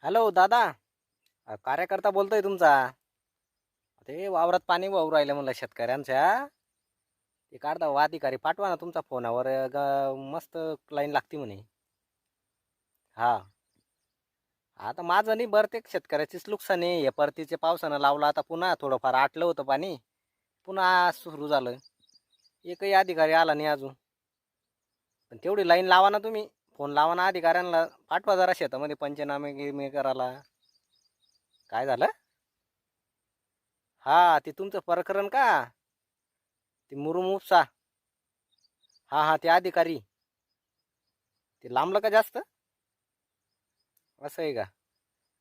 Hello दादा. कार्यकर्ता बोलतोय तुमचा. ते वावरात पाणी वाहू राहिलं म्हणलं शेतकऱ्यांच्या. ते काढता वा अधिकारी पाठवा ना तुमचा फोनावर. मस्त लाईन लागती म्हणे. हा. आता माझं नाही बरं, ते शेतकऱ्याचीच नुकसान आहे. हे परतीचे पावसानं लावलं, आता पुन्हा थोडंफार आटलं होतं पाणी, पुन्हा सुरू झालं. एकही अधिकारी आला नाही अजून. पण तेवढी लाईन लावा ना तुम्ही. फोन लावा ना अधिकाऱ्यांना, पाठवा जरा शेतामध्ये पंचनामे गिमे करायला. काय झालं? हा, ते तुमचं प्रकरण का? ते मुरुम उपसा. हा हा, ते अधिकारी ते लांबलं का जास्त? असं आहे का?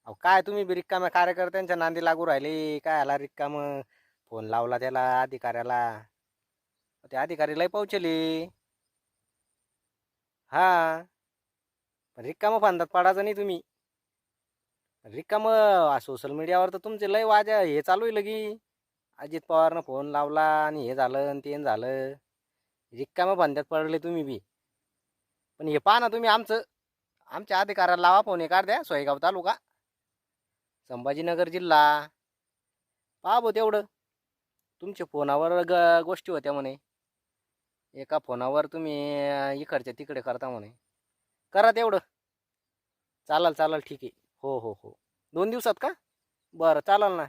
अहो काय तुम्ही बी रिकाम्या कार्यकर्त्यांच्या नांदी लागू राहिले. काय आला रिकाम फोन लावला त्याला अधिकाऱ्याला. ते अधिकारी लय पोहोचले. हा, रिकाम फांदात पडायचं नाही तुम्ही. रिकाम सोशल मीडियावर तर तुमचे लय वाजा हे चालू आहे लगी. अजित पवारनं फोन लावला आणि हे झालं आणि ते झालं. रिकाम फांद्यात पडले तुम्ही बी. पण हे पहा ना तुम्ही, आमच्या अधिकाऱ्याला लावा फोन. हे काढ द्या, सोयगाव तालुका, संभाजीनगर जिल्हा. पहा भाऊ तेवढं. तुमच्या फोनावर गोष्टी होत्या म्हणे. एका फोनावर तुम्ही इकडच्या तिकडे करता म्हणे. करा तेवढं. चालेल चालेल, ठीक आहे. हो हो हो. 2 दिवसात का? बरं चालेल ना.